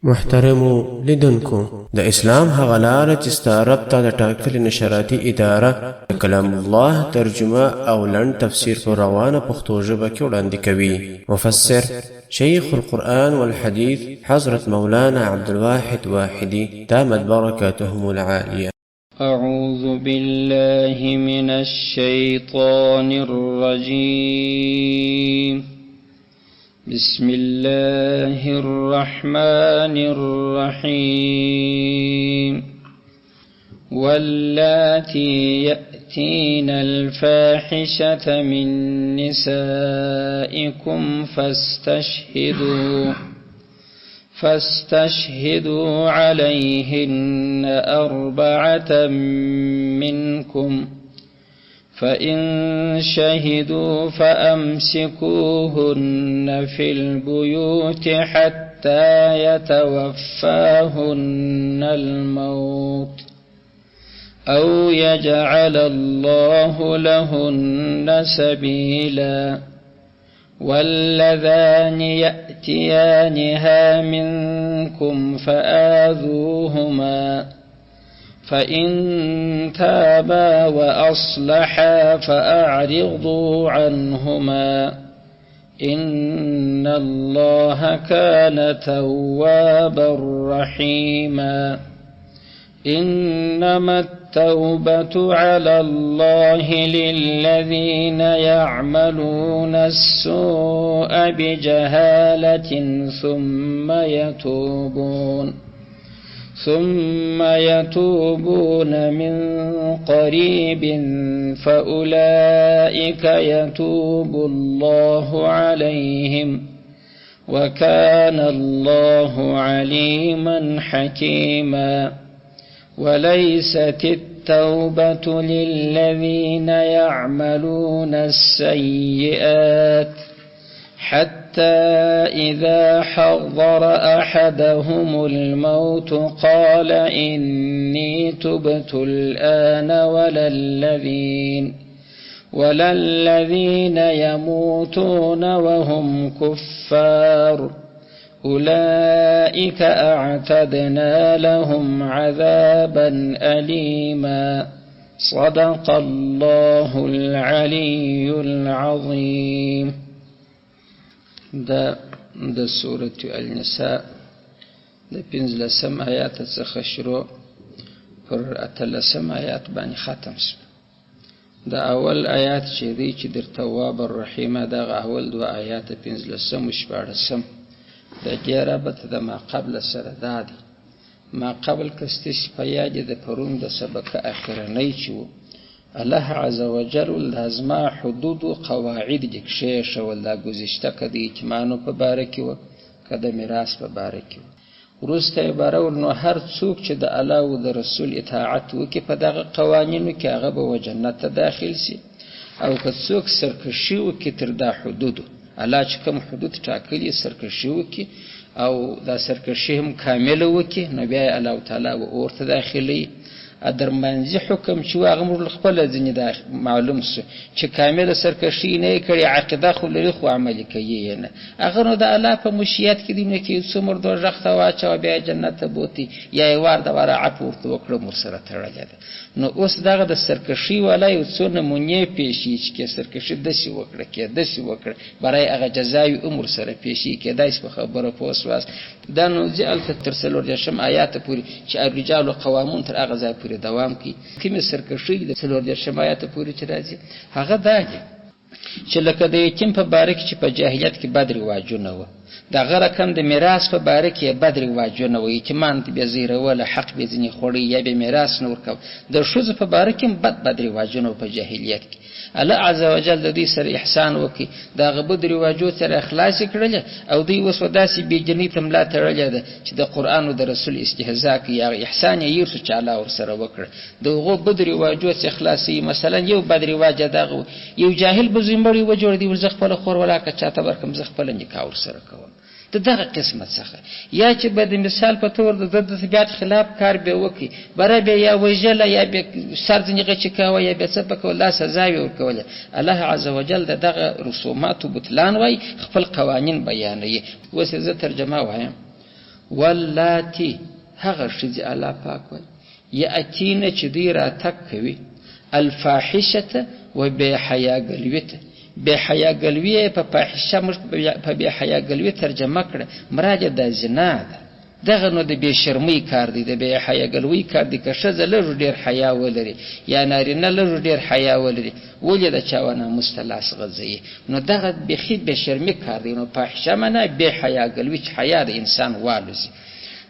محترمو لیدونکو د اسلام هغه لاره چې ستا رب ته د ټاکلې نشراتي اداره د کلام الله ترجمه او لنډ تفسیر په روانه پښتو ژبه کې وړاندې کوي. مفسر شیخ القرآن والحديث حضرت مولانا عبدالواحد واحدي دامت بركاتهم العالية. أعوذ بالله من الشيطان الرجيم. بسم الله الرحمن الرحيم. واللاتي يأتين الفاحشة من نسائكم فاستشهدوا عليهن 4 منكم، فإن شهدوا فأمسكوهن في البيوت حتى يتوفاهن الموت أو يجعل الله لهن سبيلا. واللذان يأتيانها منكم فآذوهما، فإن تابا وأصلحا فأعرضوا عنهما، إن الله كان توابا رحيما. إنما التوبة على الله للذين يعملون السوء بجهالة ثم يتوبون من قريب فأولئك يتوب الله عليهم، وكان الله عليما حكيما. وليست التوبة للذين يعملون السيئات حتى إذا حضر أحدهم الموت قال إني تبت الآن، ولا الذين يموتون وهم كفار، أولئك أعتدنا لهم عذابا أليما. صدق الله العلي العظيم. د سورة النساء د 15 آیات څخه شروع پر 18 آیات باندې ختم شو. د اول آیات چې دی چې در تواب الرحیم، دا اول 2 آیات 15 او 14 د جرابت د ما قبل سره دادي. ما قبل کستش په یاد د پرون د سبق اخرنی چې الله عز وجل لازمه حدود و قواعد دکشه شول دا گذشته کدی اتمانو په باره کې و کده میراث په باره کې ورسته عباره ورنو هر څوک چې د الله او د رسول اطاعت وکي په دغه قوانینو کې هغه به جنت ته داخل شي، او که څوک سرکشي وکي تر دا حدود الله چې کوم حدود ټاکلي سرکشي وکي او دا سرکشي هم کامل وکي، نو بیا الله تعالی ورته داخلي درمنځي حکم چې هغه مر خپل ځنی دا معلوم شو چې کامل سرکشي نه کړي، عقیده خو لري خو عمل کوي نه، هغه نو د الله په مشیت کې دی نه کې څومره دوزخ ته واچو بیا جنت ته بوتي یا وار د ورا عفو ورته وکړو مر سره تړل. نو اوس دغه د سرکشي ولای څو نمونه پیشي چې سرکشي دسی وکړه برای هغه جزای عمر سره پیشي کې دایس په خبره پوسواس دا نو ځل تر څلور شم آیات پوری چې الرجال قوامون تر هغه ځای پوری دوام کی کومه سرکشي د څلور شم آیات پوری چې راځي هغه دا چې لکه د یتیم په باره کې چې په جاهلیت کې بد رواجونه و، دا غره کم د میراث په باره کې بد رواجونه و، یتیمان به زیره ولا حق به ځنی خوري یا به میراث نور کو، د شوز په باره کې بد رواجونه په جاهلیت کې الله عز وجل د دې سره احسان وکي، دا غبد رواجو سره اخلاص کړل او دوی وسو داسي بیجنی تملا تړل ده چې د قران او د رسول استهزاء کوي یا احسان یې یو څه چاله ور سره وکړ. دغه بد رواجو څخه اخلاصي مثلا یو بد رواج دغه یو جاهل بزمړي و جوړ دی ورزخ په خور ولا که چاته ورکم زخ په نکاح ور سره کوم دغه قسمت څخه، یا چې به د مثال په تور د طبيعت خلاف کار به وکي برابر یا وجله یا به سرځنیغه چې کاوه یا به څه په کوله سزا وي ورکوله. الله عز وجل دغه رسومات او بطلان وای خپل قوانین بیانوي. وسه زه ترجمه وایم. واللاتی هغه ښځې الله پاک وایي یأتینه چې دوی راتګ کوي الفاحشة و بې حیاګلوي ته. بې حیاګلوي یې په فاحشه موږ په بې حیاګلوي ترجمه کړه، مراد د زنا ده. دغه نو د بې شرمۍ کار دی، د بې حیاګلوي کار دی. که ښځه لږ ډېر حیا ولري یا نارینه لږ ډېر حیا ولري، ولې د چا و ناموس ته لاس غځوي؟ نو دغه بیخي بې شرمي کار دی. نو فاحشه معنا بې حیاګلوي چې حیا د انسان والوزي.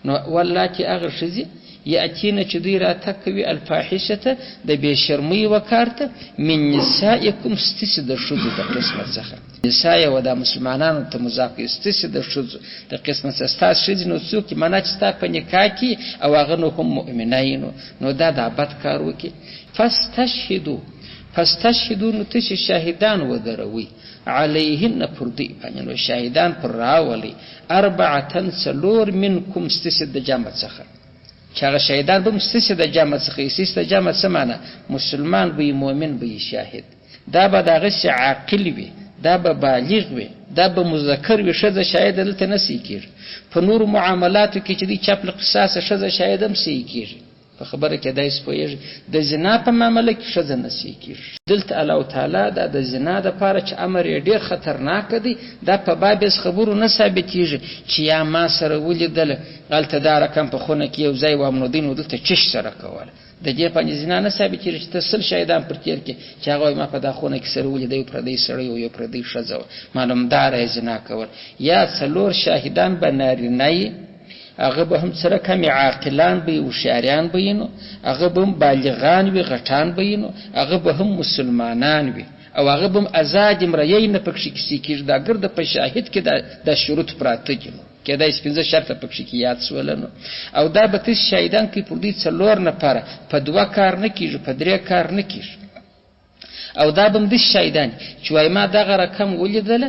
نو واللاتي هغه ښځې یأتینه چې دوی راتګ کوي الفاحشة د بې شرمۍ و کار ته من نسائکم ستاسې د ښځو د قسمت څخه. نسا یې و دا مسلمانانو ته مضاف کوي، ستاسې د ښځو د قسمت څخه. ستاسې ښځې نو څوک دي؟ معنا چې ستا په نکاح کې او هغه نو هم مؤمنینو، نو دا بد کار وکړي. فاستشهدو نو تاسې شاهدان ودروي علیهن پر دوی باندې، نو شاهدان پر راولي 4 څلور منکم ستاسې د جمع څخه، چې هغه شهیدان به ستاسې د جمع څخه. ستاسې د جمع څه معنا؟ مسلمان به وي، مؤمن به وي، شاهد. دا به د هغسې عاقل وي، دا به بالغ وي، دا به مذکر وي. ښځه شاهد دلته نه صحیح کېږي. په نورو معاملاتو کې چې دی چپ له قصاصه ښځه شاهد هم صحیح کېږي. په خبره کې داسې پوهېږي. د زنا په معامله کې ښځه نه صحیح کېږي. دلته الله تعالی دا د زنا دپاره چې امر یې ډېر خطرناک دی، دا په باب خبرو نه ثابتېږي چې یا ما سره ولیدله هلته دا رقم په خونه کې یو ځای و امنالدین و دلته چش سره کوله. د دې باندې زنا نه ثابتېږي چې ته 100 شاهدان پر تېر کې چې هغه وایي ما په دا خونه کې سره ولیده، یو پردی سړی و یو پردی ښځه وه، معلومداره یې زنا کول. یا 4 شاهدان به نارینه یې، هغه به هم سره کمی عاقلان به وي، هوښیاران به وي، نو هغه به هم بالغان وي، غټان به وي، نو هغه به هم مسلمانان وي، او هغه به هم ازاد امرأې نه پکښې کیسې کېږي. دا ګرده په شاهد کې دا شروط پراته دي. نو کېدای شي 15 شرطه پکښې کې یاد شوله. نو او دا به تاسې شاهدان کوي پر دوی 4 نفره، په 2 کار نه کېږي، په 3 کار نه کېږي. او دا به هم داسې شاهدان چې وایي ما دغه رقم ولیدله،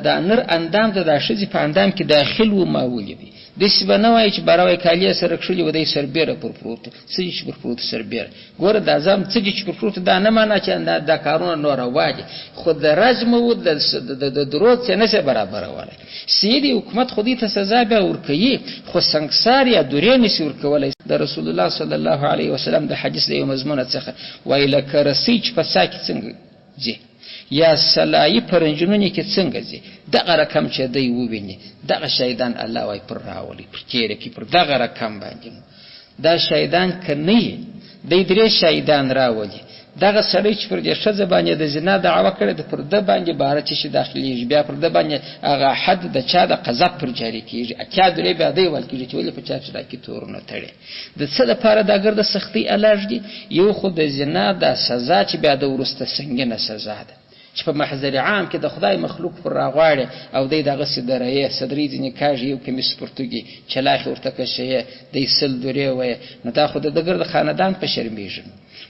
دا نر اندام د دا ښځې په اندام کې داخل و، ما ولیدي. داسې به نه وایي چې براوی کالي سره کښلي و، دی سربیره پر پروت دی. څه دي چې پر پروت سربیره؟ ګوره دا ځم څه دي چې پر پروت، دا نه معنا چې دا کارونه نور روا دي، خو د رجم و د درود څه نه شي برابرولی. سیدي حکومت خو دې ته سزا بیا ورکوي، خو سنګسار یا دورې نه شي ورکولی. د رسول الله صلی الله علیه وسلم د حدیث د یو مضمونه څخه وایي لکه رسۍ چې په ساه کې څنګه ځي، یا سلایي په رنجنونې کې څنګه ځي، دغه رقم چې دی وویني، دغه شهیدان الله وایي پر راولي، پر تېره کې پر دغه رقم باندې. دا شهیدان که نه یې دی 3 شهیدان راولي. دغه سړی چې پر دې ښځه باندې د زنا دعوه کړې ده، پر ده باندې بهره څه شي داخلېږي، بیا پر ده باندې هغه حد د چا د قذف پر جاري کېږي. 8 درې بیا دی ویل کېږي چې ولې په چا چړا کې تورونه تړي. د څه دپاره دا ګرده سختۍ علاج دي؟ یو خو د زنا دا سزا چې بیا د وروسته سنګینه سزا ده، چې په محضر عام کې د خدای مخلوق پر راغواړي او دی دغسې درایې صدرې ځینې کاږي، یو کمیس پرتوګي چلاخې ورته کشیې، دی 100 درې وایي، نو دا خو د ګرده خاندان په شرمېږي.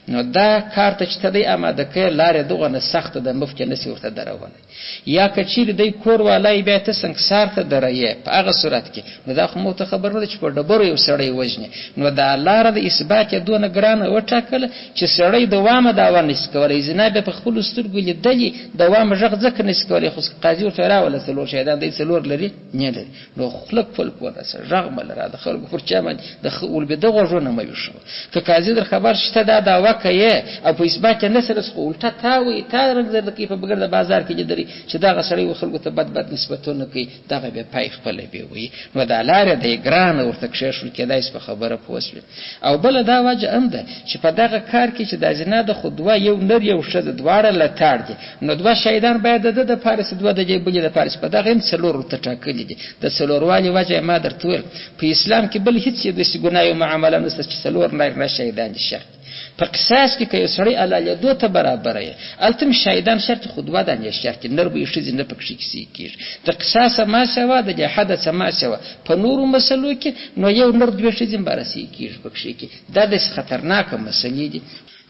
نو دا کار ته چې ته دی اماده کوې، لارې دغه نه سخته ده، مفت کې نسي ورته درولی. یا که چیرې دی کور والی بیا ته سنګسار ته درایې، په هغه صورت کې نو دا خو مو ته خبر نه ده چې په ډبرو یو سړی وژني. نو دا لاره د اثبات یې دونه ګرانه وټاکله چې سړی دوامه دعوه نسي کولی. زنا بیا په خپلو سترګو لیدلي، دوامه غږ ځکه نسي کولی، خو قاضي ورته راوله 4 شهیدان، دی 4 لري نه لري. نو خوله خپل پورسه غږ مه لره، د خلکو پر چا باندې د ولبېده غوږونه مه ویښوه. که قاضي در خبر شته دا دعوه کوي او په اثبات نه سره څه الټه تا وایي، تا رنګ زرده کوي، په بګرده بازار کې لیدلي چې دغه سړی و خلکو ته بد نسبتونه کوي، دغه بیا پای خپله بیا وایي. نو دا لارې دی ګرانه ورته کښېښول، کېدای شي په خبره پوه شوې. او بله دا وجه هم ده چې په دغه کار کې چې دا زنا ده، خو 2 یو نر یو ښځه دواړه لتاړ دي، نو 2 شهیدان باید د ده دپاره سي، 2 د دې بلې دپاره سي. په دغه هم 4 ورته ټاکلي دي. د 4 والي وجه یې ما درته ویل، په اسلام کې بل هېڅ یې داسې ګناه یو معامله نشته چې 4 نارینه شهیدان دي شرط. په قصاص کې که یو سړی علالیدو ته برابره یې، هلته هم شهیدان شرط، خو 2 دانې شرط، نر به یې ښځې نه پکښې کیسې کېږي. د قصاص ما سوا، د جهاد څه ما سوا، په نورو مسلو کې نو یو نر 2 ښځې هم برسې کېږي پکښې کې. دا داسې خطرناکه مسلې دي.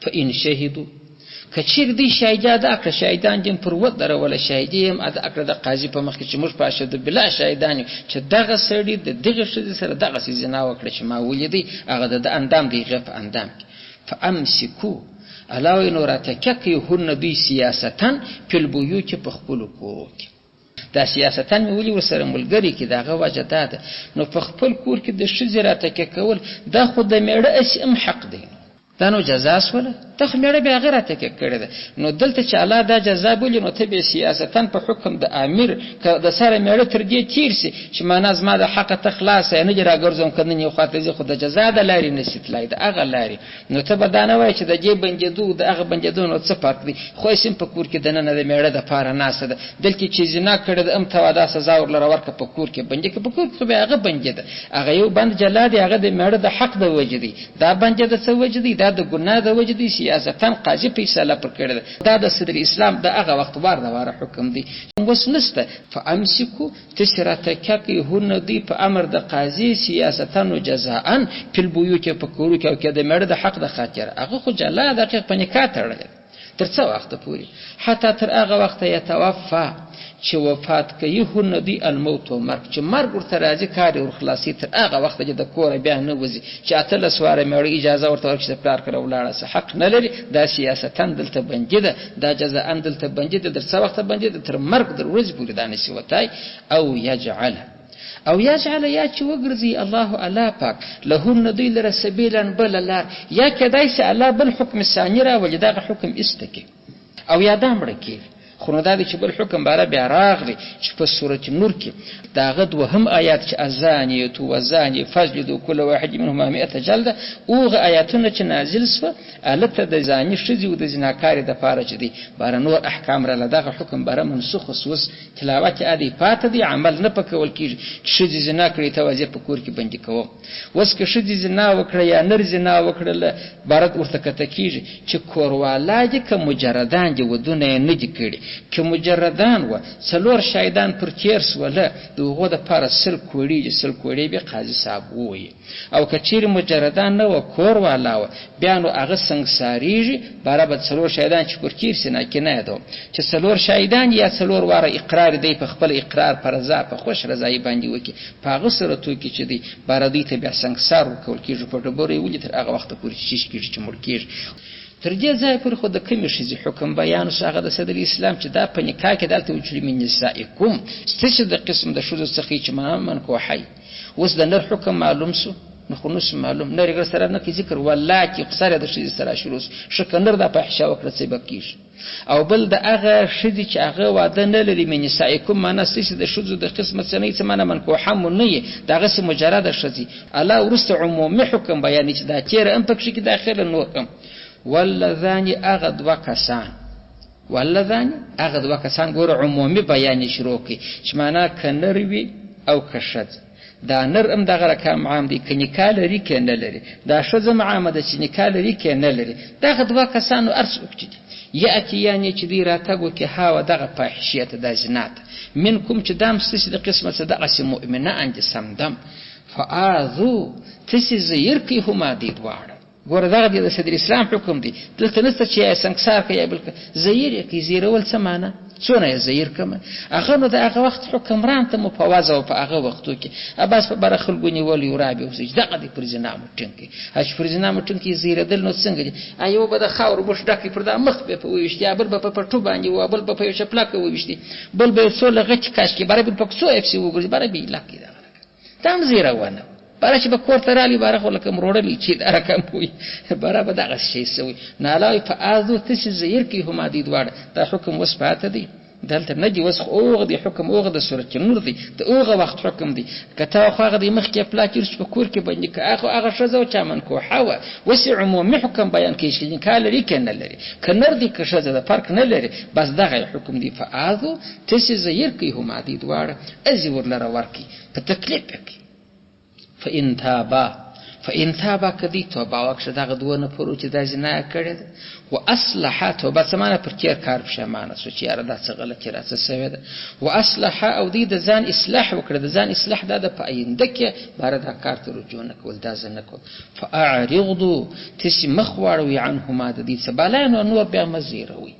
فإن شهدو، که چیرې دوی شهیدي ادا کړه، شهیدان دې هم پر ودروله، شهیدي هم ادا کړه د قاضي په مخ کې چې موږ په اشهد بالله شهیدان یو چې دغه سړي د دغه ښځې سره دغسې زنا وکړه چې ما ولیدی، هغه د اندام د هغې په اندام کې. فامسکو، علاوه نو راتکه کوي هن دوی سیاستن فی البیوت، په خپلو کورو کې. دا سیاستان مې ولې ورسره ملګري کړي، د هغه وجه دا ده. نو په خپل کور کې د ښځې راتکیه کول دا خو د میړه هسې هم حق دی، دا نو جزا سوله، ته خو میړه بیا هغه راتکیه کړې ده. نو دلته چې الله دا جزا بولي نو ته بیا سیاستاً په حکم د امیر که د سره میړه تر دې تیر سي چې معنا زما د حقه ته خلاصه نه دې راګرځوم که نن یو خواته ځي، خو د جزا د لارې نه سي تلای، د هغه لارې. نو ته به دا نه وایې چې د دې بندېدو د هغه بندېدو نو څه فرق دی، خو یې په کور کې دننه د میړه دپاره ناسته ده. دلته چې زنا کړې ده هم ته دا سزا ورلره ورکړه په کور کې بندې که په کور کې بیا هغه بندېده، هغه یو بند جلا دی، هغه د میړه د حق د وجې دی، دا بندېده څه وجې دی، دا د ګناه د وجې دی، سیاستاً قاضي فیصله پر کړې ده. دا د صدر اسلام د هغه وخت وار د واره حکم دی. اوس نسته فامسکو تاسې راتکیه کوي هن دی په امر د قاضي سیاستاً و جزاءً فی البیوت په کورو کې او که د میړه د حق د خاطر هغه خو جلا دقیق په نکاح تړلی تر څه وخته پورې حتی تر هغه وخته یتوفا چې وفات کوي هن دی الموت و مرګ، چې مرګ ورته راځي کار یې ورخلاصي تر هغه وخته چې د کوره بیا نه وځي، چې 18 واره میړه اجازه ورته ورکړي چې پلار کره ولاړه سه حق نه لري. دا سیاستاً دلته بندي ده، دا جزاءً دلته بندي ده، در څه وخته بندي ده تر مرګ در ورځې پورې دا نشي وتای. او یجعل یا چې وګرځي الله الله پاک لهن دوی لره سبیلا بل لار، یا کدای سي الله بل حکم ثاني راولي دغه حکم استکی او یا دا مړه کېږي. خو نو دا دی چې بل حکم باره بیا راغلی چې په سورة نور کې د هغه دوهم آیات چې الزانیة والزاني فاجلدوا كل واحد منهما 100 جلده، هغه آیاتونه چې نازل سوه هلته د زاني ښځې او د زناکارې دپاره چې دی باره نور احکام راله، دغه حکم باره منسوخ اوس تلاوت یې ادی پاته دی، عمل نه په کول کېږي چې ښځې زنا کړي ته واځي په کور کې بندي کوم. اوس که ښځې زنا وکړه یا نر زنا وکړله باره ورته کته کېږي چې کوروالا دي که مجردان دي ودونه یې نه دي کړي، که مجردان و 4 شاهدان پر تیر سوله د هغو دپاره 100 کوړي 100 کوړي به قاضي صاحب ووایي، او که چیرې مجردان نه و کور والا و بیا نو هغه سنګساریږي باره به 4 شاهدان چې پر تیر سي ناکنه یې ده چې 4 شاهدان یا 4 واره اقرار دی په خپل اقرار پر رضا په خوش رضایي باندې وکړي، په هغه صورتو کې چې دی باره دوی ته بیا سنګسار ورکول کېږي په ډبرو یې ولي تر هغه وخته پورې چې کېږي چې مړ کېږي. تر دې ځایه پورې خو د کومې ښځې حکم بیان شو هغه د صدر اسلام چې دا په نکاح کې دلته وجلي من نسائکم ستاسې د قسم د ښځو څخه چې منکوحی. اوس د نر حکم معلوم سو نو خو نو معلوم نر یې سره نه کوي ذکر والله چې قصر د ښځې سره شروع شو که نر دا فاحشه وکړه څه به کېږي. او بل د هغه ښځې چې هغه واده نه لري من نسائکم معنا ستاسې د ښځو د قسمه څه نه څه معنا منکوحه مو نه یې د هغسې مجرده ښځې الله وروسته عمومي حکم بیانوي چې دا تېره هم پکښې کې داخله نور هم واللذان هغه 2 کسان واللذان هغه 2 کسان ګوره عمومي بیان یې شروع کړي چې معنا که نر وي او که ښځه، دا نر هم دغه رقم عام دی که نکاح لري که نه لري، دا ښځه هم عامه ده چې نکاح لري که نه لري. دغه 2 کسانو هر څوک چې دي یأتي یعنې چې دوی راتګ وکړي هاوه دغه فاحشې ته دا زنا ته منکم چې دا هم ستاسې د قسمه څه دغسې مؤمنان دي سمدم فآذو تاسې زیر کړئ هما دې دواړه. ګوره دغه د صدر اسلام حکم دی، دلته نسته چې یا سنګسار که یا بل که زیر یې کوي. زیرول څه معنا څونه یې زیر کړمه هغه نو د هغه وخت حکمران ته مو په وضع او په هغه وختو کې اباس په بره خلکو نیولي ورابې اوسي دغه دی پر زنا مو ټینګي چې پر زنا مو ټینګي زیرېدل نو څنګه دي ایو به د خاورو بوش ډکې پر دا مخ به په وویشتي یا بل به په پټو باندې و بل به په یو چپلاکه وویشتي بل به یو څو لغچې کاشکې باره بل په څو افسي وګرځي باره به یې لاکې دغه دا هم زیرونه باره چې به کور ته رالي باره خو لکه مروړلی چې دا رقم وي باره به دغه شی سوي نه علاوه په آذو تاسې زیر کړي هما دې دواړه. دا حکم اوس پاته دی دلته نه دي اوس اوغه دی حکم اوغه د سورة نور دی د اوغه وخت حکم دی که ته خو هغه د مخکې پلاکیر چې په کور کې باندې که هغه ښځه و چا منکوحه وه اوس عمومي حکم بیان کوي چې نکاح لري که نه لري که نر دی که ښځه د فرق نه لري بس دغه حکم دی فآذو تاسې زیر کړي هما دې دواړه ازي ورلره ورکړي په تکلیف کې. فإن تابا کدی توبه وکړه دغه 2 نفرو چې دا زنا کړې ده و اصلح توبه سمانه پر تیر کار پښیمانه شو چې یاره دا څه غلطي راڅه سوې ده و اصلح او دې د ځان اصلاح وکړه د ځان اصلاح دا د په آینده کې باره دا کار ته رجوع نه کول دا زه نه کول. فاعرضوا تاسې مخ واړوي عنهما د دې څه بلا نور بیا مه زیروئ.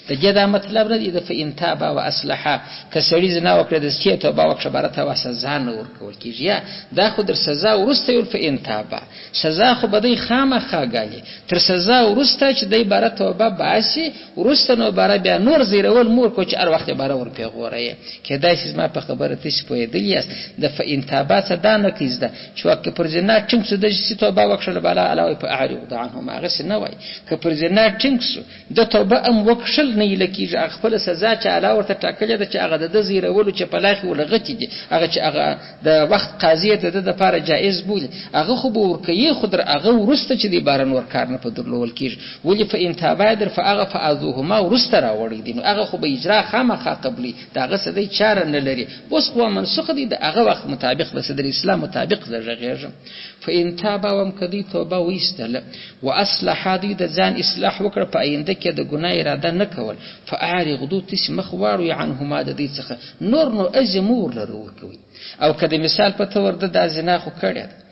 د دې دا مطلب نه دی د فإن تابا و اصلحا که سړي زنا وکړه د چې توبه وکړه باره ته سزا نه ورکول کېږي یا دا خو در سزا وروسته یول فإن تابا سزا خو به دی خامخا ګالي. تر سزا وروسته چې دی باره توبه باسي، وروسته نو باره بیا نور زیرول مور کو چې هر وخت باره ورپېغوره. کېدای شي زما په خبره تاسې پوهېدلي یاست. د فإن تابا څه دا نه کوي زده چې وخت که پر زنا ټینګ سو داسې توبه وکړله بالا الله وایي فأعرض عنهم، هغسې نه وایي. که پر زنا ټینګ سو د توبه هم وکښل نه ایله کېږي. هغه خپله سزا چې الله ورته ټاکلې ده چې هغه د ده زیرولو چپلاخي ولغتې دي، هغه چې هغه د وخت قاضي د ده دپاره جایز بولي، هغه خو به ورکوي. خو در هغه وروسته چې دی باره نور کار نه په درلول کېږي. ولې فإن تابا در هغه فآذوهما وروسته راوړی دي، نو هغه خو به اجرا خامخا قبلي، د هغه څه دی چاره نه لري. اوس خو منسوخ دي، د هغه وخت مطابق د صدر اسلام مطابق زه غږېږم. فإن تابا وم که دوی توبه وایستله واصلحا دوی د ځان اصلاح وکړه، په آینده کې د ګناه اراده نه کول، فأعرضوا تاسې مخ واړوئ عنهما د دوی څخه، نور نو اجر مور لره ورکوئ. او که د مثال په طور ده دا زنا خو کړې ده،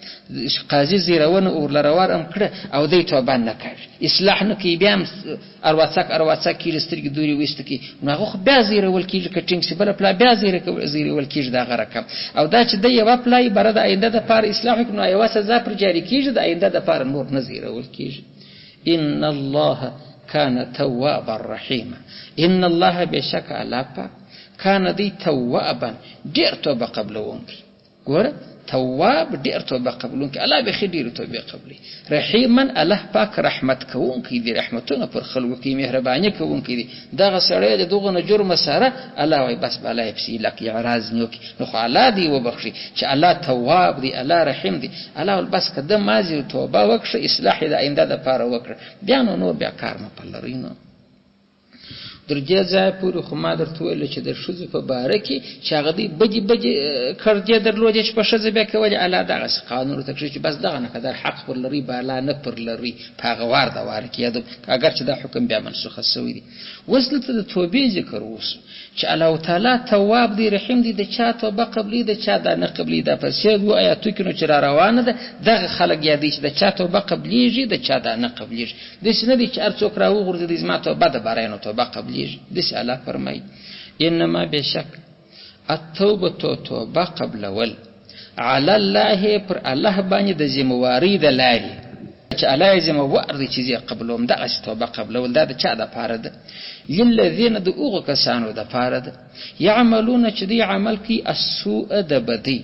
قاضي زیرونه ورلروار هم کړه او دی توبه نه کوي، اصلاح نه کوي، بیا هم ارواڅک کېږي، سترګې دورې ویسته کوي، نو هغه خو بیا زیرول کېږي. که ټینګ شي بله پلا بیا زیرول کېږي د هغه رقم. او دا چې د یوه پلای بره د آینده دپاره اصلاح وکړي، نو یوه سزا پر جاري کېږي، د آینده دپاره نور نه زیرول کېږي. ان الله کان توابا رحیما، ان الله بېشکه الله پاک کان دی توابا ډېر توبه قبلونکی. ګوره تواب ډېر توبه قبلونکی، الله به ښې ډېرې توبې قبلوي. رحیما الله پاک رحمت کوونکی دی، رحمتونه پر خلکو کوي، مهرباني کوونکی دی. دغه سړی د دغه نه جرمه سره الله وایي بس به الله یې پسې لکه اعراض نه وکړي، نو خو الله دې وبخښي چې الله تواب دی، الله رحیم دی. الله ویل بس که ده ماضي توبه وکړه، اصلاح یې د آینده دپاره وکړه، بیا نو نور بیا کار مه په لرئ. نو در دې ځای پورې خو ما درته ویله چې د ښځو په باره کې چې هغه دوی بدې کړدې درلودې چې په ښځه بیا کولې، الله دغسې قانون ورته کړي چې بس دغه نه قدر حق پر لري بالا نه پر لري، په هغه وار د واره کې یادو، اگر چې دا حکم بیا منسوخه شوی دی. اوس دلته د توبې ذکر وسو چې الله تعالی تواب دی، رحیم دی، د چا توبه قبلي د چا دا نه قبلي. دا په سیدو آیاتو کې نو چې را روانه ده دغه خلک یادوي چې د چا توبه قبلیږي د چا دا نه قبلیږي. داسې نه دی چې هر څوک راوغورځېدی زما توبه د باره نو توبه قبلیږي. داسې الله فرمایي انما بېشک التوبه توبه قبلول علی الله پر الله باندې د ذمهوارۍ د لارې چې الله یې ذمهوار دی چې زه قبلوم، دغسې توبه قبلول دا د چا دپاره ده؟ للذین د هغو کسانو دپاره ده یعملونه چې دوی عمل کوي السوء د بدۍ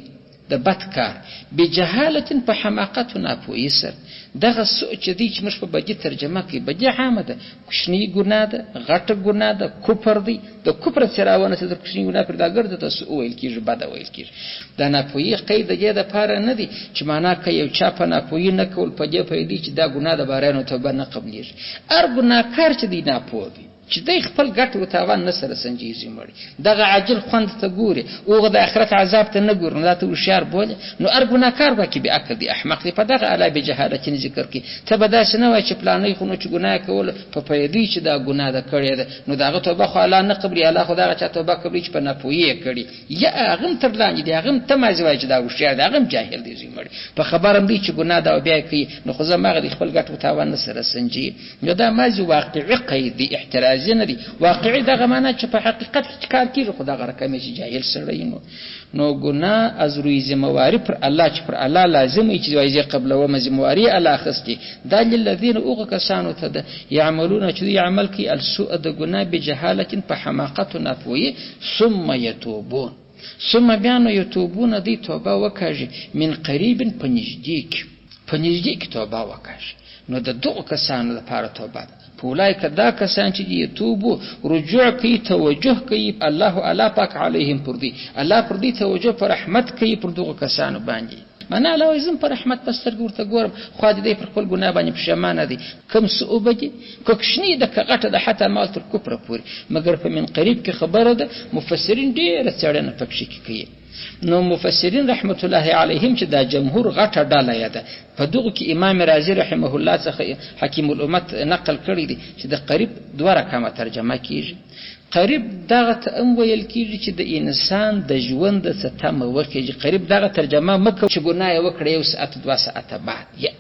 د بد کار بجهالت په حماقت و ناپوهۍ سره. دغه سوء چې دی چې موږ په بدي ترجمه کوي، بدي عامه ده، کوچنۍ ګناه ده، غټه ګناه ده، کفر دی. د کفر څخه راونه چې د کوچنۍ ګناه پر دا ګرځي ته سوء ویل کېږي، بده ویل کېږي. د ناپوهۍ قید د دې دپاره نه دی چې معنا که یو چا په ناپوهۍ نه کول په دې پوهېدي چې دا ګناه د بارانو توبه نه قبلېږي. هر ګناهکار چې دی ناپوه دی چې دی خپل ګټ و تاوان نه سره سنجیږي، مړي دغه عاجل خوند ته ګوري، هغه د آخرت عذاب ته نه ګوري، نو دا ته هوښیار بولې. نو هر ګناهکار به کې بېعقل دی، احمق دی. په دغه الله بجهالت نه ذکر کړي. ته به داسې نه وایې چې پلانی خو نو چې ګناه کوله په پوهېدی چې دا ګناه ده کړې ده، نو د هغه توبه خو الله نه قبلي. الله خو دغه چا توبه قبلي چې په ناپوهۍ یې کړي، یا هغه هم تر لاندې دی، هغه هم ته مازې وایې چې دا هوښیار دی، هغه هم جاهل دی. زوی مړي په خبره هم دی چې ګناه ده او بیا یې کوي، نو خو زماغه دی خپل ګټ و تاوان نه سره سنجي. نو دا مازې واقعي قید دی، احترازي نه دی. واقعي دغه معنا چې په حقیقت کې کار کېږي، خو دغه رقم چې جاهل سړی نو ګناه از روی ذمهواري پر الله چې پر الله لازم وي چې وایي قبلومه ذمهواري الله اخیستې. دا للذین هغو کسانو ته ده یعملونه چې دوی عمل کوي السوء د ګناه بجهالت په حماقت و ناپوهۍ ثم یتوبون، ثم بیا نو یتوبون دوی توبه وکاږي من قریب په نږدې کې توبه وکاږي. نو د دغو کسانو لپاره توبه ده. فولایک دا کسان چې یتوبو رجوع کوي، توجه کوي الله پاک علیهم پر دی، الله پر دی توجه پر رحمت کوي پر دغو کسانو باندې. معنا الله وایي زم پر رحمت په سترګو ورته ګورم، خو د دې پر خپل ګناه باندې پښیمانه دی. کوم سوء بدي که کوچنۍ ده که غټه ده، حتی مال تر کفره پورې. مګر په من قریب کې خبره ده، مفسرین ډېره څېړنه پکښې کوي. نو مفسرین رحمت الله علیهم چې دا جمهور غټه ډله یې ده، په دغو کې امام رازي رحمه الله څخه حکیم الامت نقل کړی دی چې د قریب دوه رقمه ترجمه کیږي. قریب دغه ته هم ویل کېږي چې د انسان د ژوند څه تمه وکړي. قریب دغه ترجمه مه کوه چې ګناه یې وکړه 1 ساعت 2 ساعته بعد، یا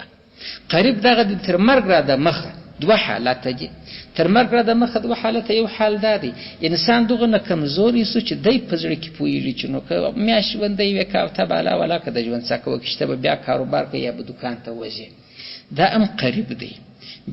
قریب دغه د تر مرګ را د مخه دوه حالته دي تر مرګ را د مخه دوه حالته. یو حال دا دی انسان دغه نه کمزوري سو چې دی په زړه کې پوهېږي چې نو که میاشت ژوندی وي که هفته بالا ولا که د ژوند څکه وکړي شته به بیا کاروبار کوي یا به دوکان ته وځي. دا هم قریب دی.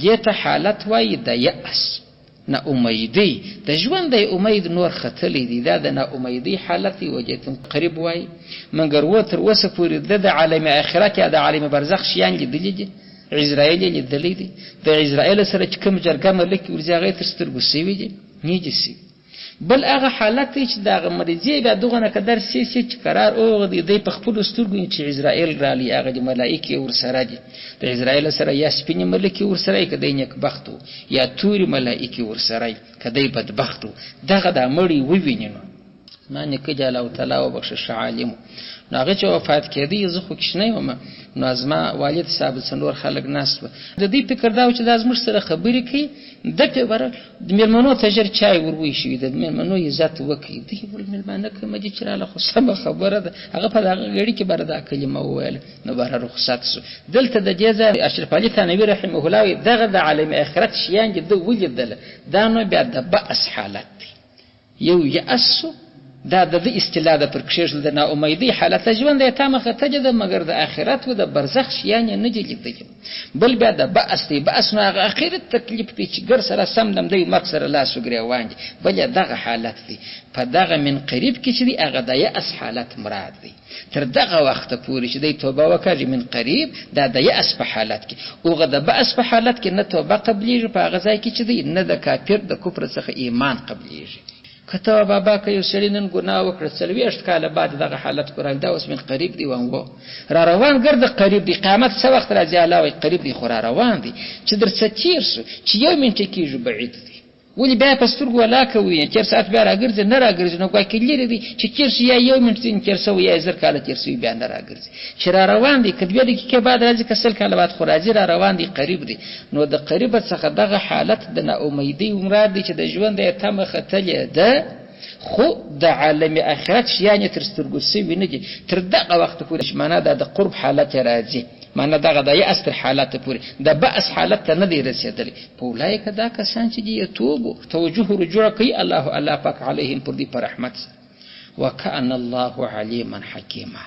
دې ته حالت وایي د یأس، نا امیدی. د ژوند د امید نور ختلی دی، دا د نا امیدی حالت دی. وجه ته قریب وایي. مګر و تر اوسه پورې د عالم آخرت یا د عالم برزخ شیان لیدلي دي. عزرائیل لیدلی دی. د عزرائیل سره چې کوم جرګه ملک ورځي هغه تر سترګو سوي دي نیجه سوي. بل هغه حالت چې دغه مریضي بیا دغه نه قدر سي چې قرار او دی په خپل سترګو چې عزرائیل رالی هغه د ملائکه ور سره دي. د عزرائیل سره یا سپینې ملکی ور سره کدی نیک بختو یا توري ملائکه ور سره کدی بدبختو. دغه د مړی ووینینو ما نه کجاله او تعالی وبخښ عالم. نو هغه چې وفات کېدی زه خو کښنی وم. نو ازما والد صاحب څنور خلک ناس و د دې فکر دا چې د ازمر سره خبرې کوي دغه بر د میلمنو تجر چای وروي شي د میلمنو عزت وکي دی ول میلمنه کوم چې چراله خو سم خبره ده. هغه په دغه غړي کې بر دا کلمه وویل نو بر رخصت سو. دلته د جزا اشرف علي ثانوي رحمه الله دغه د عالم اخرت شیان چې د ولیدل دا نو بیا د بأس حالت دی. یو یأس دا د اصطلاح د پرکشل د نا امیدی حالت ژوند د تامه خطجه د مگر د اخرت و د برزخ شیان نه جلیدل. بل بیا د بأس دی. بأس نو هغه اخرت تکلیف دی چې ګر سره سم دم دی مرګ سره لاس وګری وانج. بل دغه حالت دی. په دغه من قریب کې چې دی هغه د یأس حالت مراد دی. تر دغه وخت پورې چې دی توبه وکړي من قریب دا د یأس په حالت کې او د بأس په حالت کې نه توبه قبلېږي په هغه ځای کې چې دی نه د کافر د کفر څخه ایمان قبلېږي. کته بابا که یو سړی نن ګناه وکړه 40 کاله بعد دغه حالت پرال دا اوس من قریب دی وانغو را روان ګرځ قریب دی. قیامت څه وخت راځي علاوه قریب دی خو را روان دی چې در څه تیر سو چې یو منټ کېږي بعید دی. ولی بیا په سترګو ولا کوي چې ساعت بیا راګرځي نه راګرځي نو کوي کلی دی چې تیر سو یا یو منټ تیر سو یا زر کاله تیر سو بیا نه راګرځي چې را روان دی. کدی دی کې بعد راځي کسل کاله بعد خو راځي را روان دی قریب دی. نو د قریب څخه دغه حالت د نا امیدی مراد دی چې د ژوند د تمه ختلې ده خو د عالم اخرت شیان تر سترګو سوي نه دي. تر دغه وخت پورې معنا د قرب حالت راځي. معنا دغه د یأس تر حالت پورې د بأس حالت ته نه دی رسیدلی. په اولایک دا کسان چې دي توبو توجه رجوع کوي الله پاک علیهم پر دې پر رحمت وکأن الله علیما حکیما.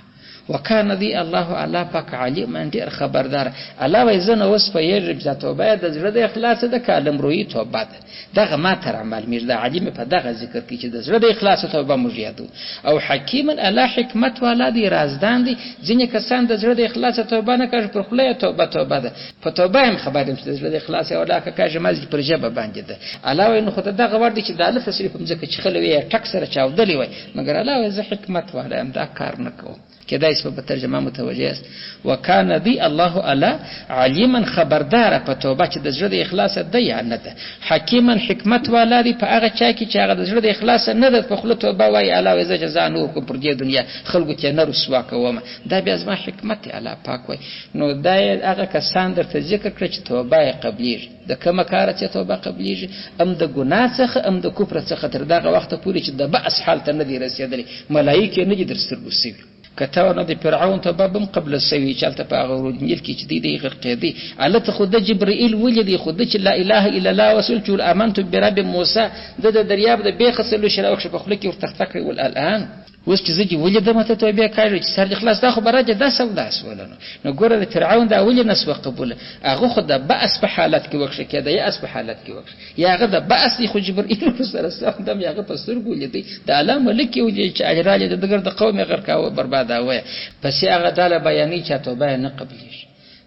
وکانه دی الله پاک علیم ډیر خبردار. الله وایزنه وس په یې رجا توبه د زړه د اخلاص د کلم روی توبه ده. دغه ما تر عمل مرده علیم په دغه ذکر کې چې د زړه د اخلاص توبه مجیدو او حکیم الله حکمت والا دی رازدان دی. ځینې کسان د زړه د اخلاص توبه نه کوي پر خله توبه ده. په توبه هم خبرم چې د زړه د اخلاص او لا کاږه مزي پر جبه باندې ده. الله وینه خو دغه ور دي چې د الف صرف هم ځکه چې خلوی ټک سره چاودلی وای مګر الله وایي زه حکمت والا هم دا کار نه کوم. کدا اسم په ترجمه متوجه است. وکانه دی الله الا علیما خبردار په توبه چې د زړه د اخلاص ده یا نه ده. حکیما حکمت والا دی په هغه چا کې چې هغه د زړه د اخلاص نه ده په خله توبه وای الله عز جزاء نور کو پر دې دنیا خلکو ته نه رسوا کوم. دا بیا زما حکمت الله پاک وای. نو دا هغه کسان درته ذکر کړ چې توبه قبلېږي. د کومه کار چې توبه قبلېږي ام د ګناه څخه ام د کفر څخه تر دغه وخت پورې چې د بأس حالت نه دی رسیدلی. ملائکه نه دي در سترګو سوي. کته نو د فرعون ته بم قبل سوي چلته په غرو نیل کې چې دی غرقېدی. الته خود جبرائیل ولدي خود چې لا اله الا الله وسلت امنت برب موسی د دریاب د بیخسلو شراوخ په خله کې ورتختکړي ول الان اوس چې زګي ولې د مته توبه کوي چې سر خلاص دا خو برجه د سودا سولنه. نو ګوره د فرعون دا ولې نسو قبول هغه خو د بأس په حالت کې وکړي کېده یا اس په حالت کې وکړي یا هغه د بأس خو جبرائیل سره سلام دم هغه په سترګو لیدي د علامه ملک یو چې اجراله د قوم غر کاوه برباد اوه پس هغه داله بیانې چې توبه نه قبلېږي.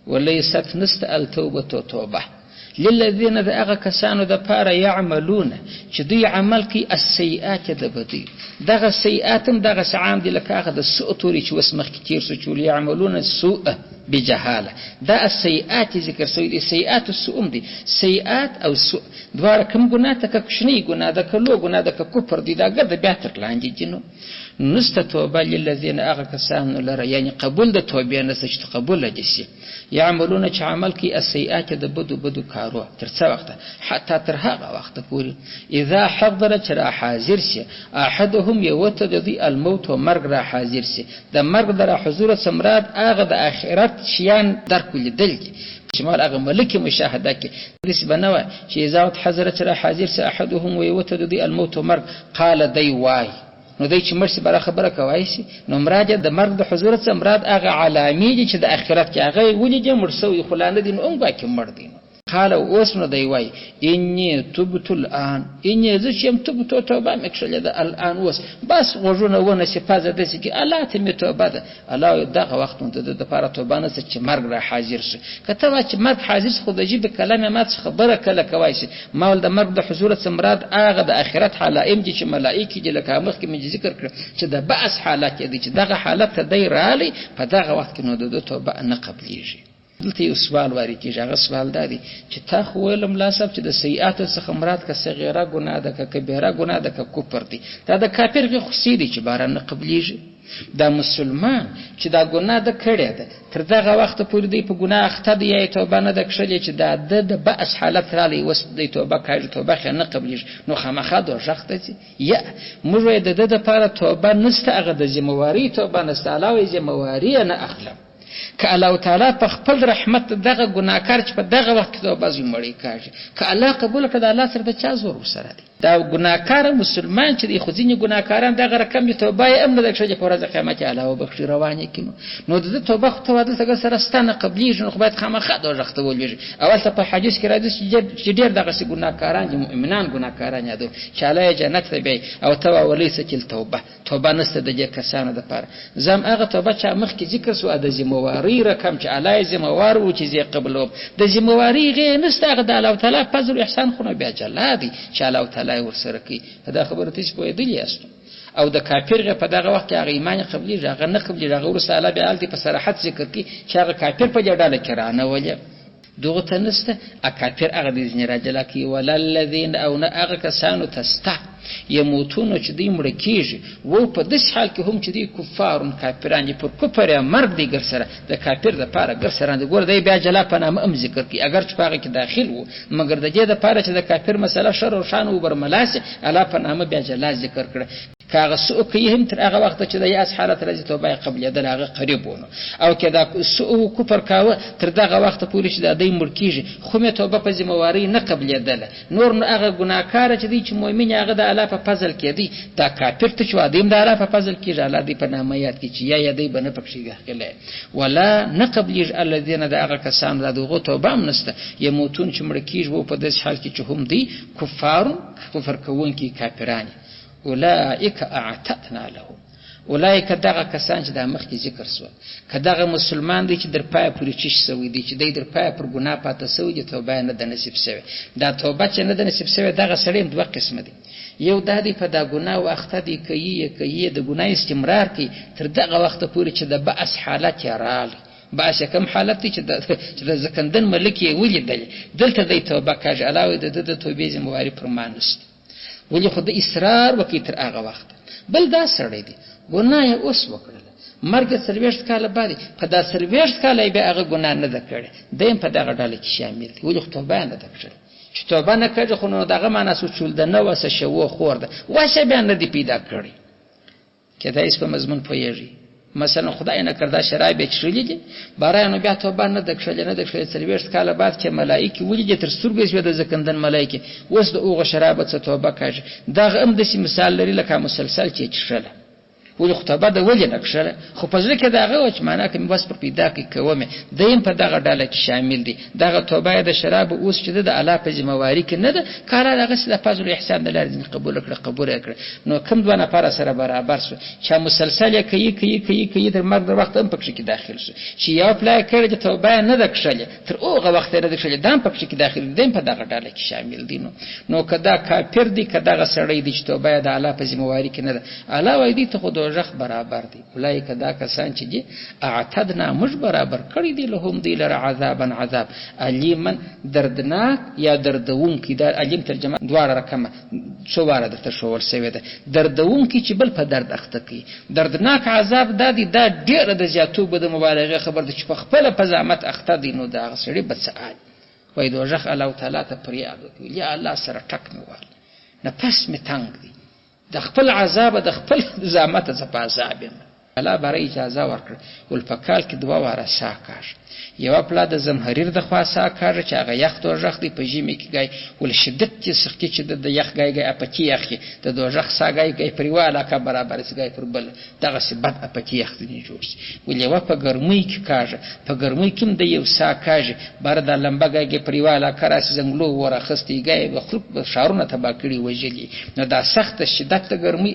وليست نست التوبه توبه للذین هغه کسانو د پاره يعملون چې دوی عمل کوي السیئات د بدی. دغه سیئاتم دغه سعام دي لکه هغه د سوء توري چې وسمخ کتیر سو چې يعملون السوء بجهاله. دا السیئات ذکر سوی دي. سیئات السوء دي. سیئات او سوء دواره کوم ګناه ته کوښنی ګناه ده کلو ګناه ده کفر دي دا ګرځي بیا تر لاندې جنو. نسته توبه للذین هغه کسانو لره، یعنی قبول د توبې نسته چې قبوله دې شي، یعملونه چې عمل کوي السیئات د بدو کارو، تر څه وخته؟ حتی تر هغه وخته پورې اذا حضر چې را حاضر شي احدهم یو ته د الموت و مرګ را حاضر شي. د مرګ در حضور سمراد هغه د آخرت شیان در کول دل کی شمال هغه ملک مشاهده کې نسبه نه وای چې اذا حضر چې را حاضر شي احدهم و یو ته د الموت و مرګ قال دی وای، نو دی چې مرسي بره خبره کوي شي، نو مراد د مرګ د حضور څخه مراد هغه علامې دي چې د آخرت کې هغه ولې چې مرسوي خلانه دي نو هم باکې مړ دي. قال اوس نو دی وای انی تبت الان، انی زشم تبت توبه مکشل ده الان اوس بس غوژونه ونه صفازه ده چې الله ته می توبه ده، الله دغه وخت ته د لپاره توبه نه چې مرګ را حاضر شي. کته چې مرګ حاضر خو د جیب کلمه مات خبره کله کوي شي، مول د مرګ د حضور سمراد هغه د آخرت حالائم دي چې ملائکه دي لکه مخکې من ذکر کړ چې د بعث حالات دي چې دغه حالت ته دی رالی په دغه وخت کې نو د توبه نه قبليږي. دلته یو سوال واری کېږي، هغه سوال دا دی چې تا خو ویل ملا صاحب چې د سیئات څخه مراد که صغیره ګناه ده که کبیره ګناه ده که کفر دی، دا د کافر کې خصوصي دی چې باره نه قبلیږي. دا مسلمان چې دا ګناه ده کړې ده تر دغه وخته پورې دی په ګناه اخته دی یا توبه نه ده کړلې چې دا د بعث حالت رالی اوس دی توبه کوي، توبه خې نه قبلیږي، نو خامخا دوزخ ته ځي. یا موږ د ده دپاره توبه نسته، هغه د ذمهواري توبه نسته، الله یې ذمهواري نه اخلم. که الله تعالی په خپل رحمت دغه ګناکار چې په دغه وخت کې توبه زمړی کاږي، که الله قبول کړه د الله سره د چا زور وسره دی. دا ګناکار مسلمان چې دی خو ځینې ګناکاران دغه رقم توبه یې هم نه ده کړې چې په ورځ قیامت الله وبخښي روانې کړي، نو د توبه خو ته دلته سره ستانه قبلیږي، نو خو باید خامخا دوزخ ته ولوېږي. اول ته په حدیث کې راځي چې ډېر دغسې ګناکاران دي مؤمنان ګناکاران یادو چې الله یې جنت ته بیایي او ته ولیسه چې توبه نسته د دې کسانو دپاره. زم هغه توبه چې مخکې ذکر سوه د ذمهواري رقم چې الله یې ذمهوار و چې زه قبلوم، د ذمهواري هغې نسته، هغه د الله تعالی فضل و احسان خو نو بیا جلا دی چې الله تعالی ورسره کوي. په دا خبره تاسو پوهېدلي یاست. او د کافر په دغه وخت کې هغه ایمان قبلیږي هغه نه قبلیږي، هغه وروسته الله بیا هلته په صراحت ذکر کوي چې هغه کافر په دې ډله کې رانولي دغه ته نسته. کافر هغه د ځینې راجلا کوي وللذین او نه هغه کسانو تسته یموتون چې دی مړه کېږي و په داسې حال کې هم چې دی کفارون کافران دي، پر کفر یا مرګ دی ګر سره د کافر دپاره ګر سره دی. ګوره دی بیا جلا په نامه هم ذکر کوي اگر چې په هغه کې داخل و، مګر د دې دپاره چې د کافر مسله شر روښانه وبرملا سي الله په نامه بیا جلا ذکر کړه. که هغه سوء کوي هم تر هغه وخته چې د یاس حالت راځي توبه یې قبلېدل هغه قریب ونه، او که دا سوء و کفر کاوه تر دغه وخته پورې چې دا دی مړ کېږي خو مې توبه په ذمهواري نه قبلېدله، نور نو هغه ګناهکاره چې دی چې مؤمن هغه د الله په فضل کې دی، دا کافر ته چې وادیم د الله په فضل کې الله دی په نامه یاد کې چې یا دی به نه پکښې داخله ولا نه قبلېږي الذین د هغه کسان د دغو توبه هم نسته یموتون چې مړه کېږي و په داسې حال کې چې هم دی کفارون کفر کوونکي کافران. اولئک اعتدنا لهم، اولئک دغه کسان چې د مخکې ذکر سو، که دغه مسلمان دی چې در پای پورې چش سوی دی چې دی در پای پر ګناه پاته سوی دی توبه نه ده نصیب سوی، دا توبه چې نه ده نصیب سوی دغه سړی هم دوه قسمه دی. یو دا دی په دا ګناه و اخته دی کوي د ګناه استمرار کوي تر دغه وخته پورې چې د بعث حالت یې راغلی. بعث کوم حالت دی چې د زکندن ملک یې ولیدلی دلته دی توبه کاږي، الله د ده د توبې ذمهواري پر ما نشته، ولې خو د اصرار وکړي تر هغه وخت. بل دا سړی دی ګناه یې اوس وکړله، مرګ 40 کاله بعد په دا 40 کاله بیا هغه ګناه نه ده کړې، دی هم په دغه ډله کې شامل دی، ولې خو توبه نه ده کړې. چې توبه نه کړې خو نو دغه معنا سوچول ده نه وسه شو خور ده وسه بیا نه دی پیدا کړی. کدا ایس په مضمون پوهیږي مثلا خدای نه کړدا شرای به چړلې دي بارای نو بیا توبه نه د کړل نه د کړل 40 کاله بعد چې ملائکه ولې تر سترګې شوه د زکندن ملائکه وس د اوغه شرابت څخه توبه کوي. دا هم د مثال لري لکه مسلسل چې چړل ولې خطبه د ولې نکشله خو په ځکه داغه و چې معنا کوم بس پر پیدا کې کومه دیم په دغه ډله کې شامل دي. دغه توبه د شراب اوس چې د الله په ذمہواری کې نه ده کار هغه د فضل او احسان د لارې قبول کړ نو کوم دوه نفر سره برابر شو چې مسلسل کوي تر مرګ وخت هم پکې کې داخل شو چې یو پلای کړي چې توبه نه ده کښله تر اوغه وخت نه ده کښله دام پکې کې داخل دي په دغه ډله کې شامل دي. نو کدا کافر دي کدا غسړې دي چې توبه د الله په ذمہواری کې نه ده الله وایي دي ته خو دوزخ برابر دی. اولئک دا کسان چې دي اعتدنا موږ برابر کړی دی لهم دی لره عذابا عذاب الیمن دردناک یا دردونکي. دا الیم ترجمه دواړه رقمه څو واره درته ښوول سوې ده. دردونکي چې بل په درد اخته کوي. دردناک عذاب دا دی. دا ډېره د زیاتوبه د مبالغې خبر ده چې په خپله په زحمت اخته دی نو د هغه سړي بد څه حال وایي دوزخ الله تعالی ته فریاد وکړي یا الله سره ټک مې وال نفس مې تنګ دی د خپل عذاب د خپل زحمت څخه په عذاب یم. الله برای اجازه ورکړه ول په کال کې 2 واره ساه کاږي. یو پلا د زمحریر د خوا ساه کاږي چې هغه یخ دوزخ دی په ژمي کې ګای ول شدت چې سخت چې د یخ ګای ګای اپچی یخ د دوزخ ساه ګای ګای پرواله کا برابر سي ګای پر بل دغه سی بد اپچی یخ دی جوړ شي. ول یو په ګرمۍ کې کاږي په ګرمۍ کې د یو ساه کاږي بر د لمبه ګای ګای پرواله کراس زنګلو ورخستي ګای بخلق شعرونه تبا کړی وجلی نو دا سخت شدت د ګرمۍ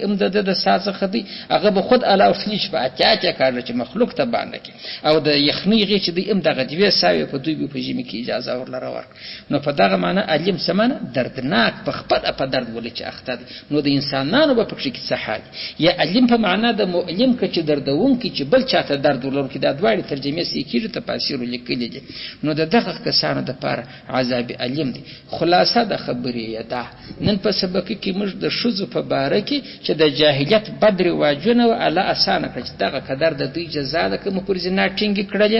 د ساه څخه دی هغه به خود الله فنیش په اچا کار چې مخلوق ته باندې کې او د یخنی غي چې د ام دغه دی ساوي په دوی په ژمي کې اجازه ورلره ورک. نو په دغه معنی علم سمانه دردناک په خپل په درد ولې چې اخته دي نو د انسانانو په پکې کې څه حال یا علم په معنا د مؤلم کې چې دردون کې چې بل چاته درد ولر کې دا دواړي ترجمه سي کېږي تفاسیر لیکلي دي. نو د دغه کسانو د پاره عذاب علم دي. خلاصه د خبرې ده نن په سبق کې موږ د شذ په باره کې چې د جاهلیت بدر واجونه الله اسانه کړ چې دغه قدر د دوی جزا ده کوم پر زنا ټینګ کړل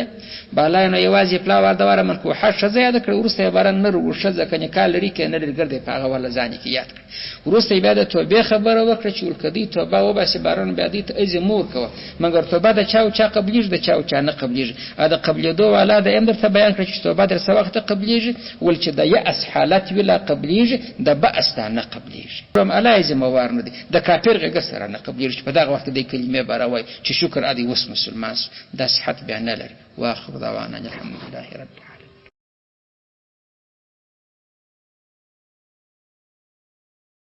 بالا نو یوازې پلا ور دواره من کو حش زیاده کړ ورسته باران نه ورشه ځکه نه کال لري کې نه لري ګرځي په هغه ولا ځان کې یاد کړ ورسته بیا د توبه خبره وکړه چې ولکدي توبه و بس باران بیا دې ته از مور کوه مګر توبه د چاو چا قبلیږي د چاو چا نه قبلیږي دا قبلیدو والا د امر ته بیان کړ چې توبه در څو وخت قبلیږي ول چې د یاس حالت ولا قبلیږي د باس نه قبلیږي پرم الایز موار نه دي د کافر غږ سره نه قبلیږي په دغه وخت د کلمې باروي چې شکر ادي وس مسلمان د صحت بیان نه لري. واخر دعوانا الحمد لله رب العالمين.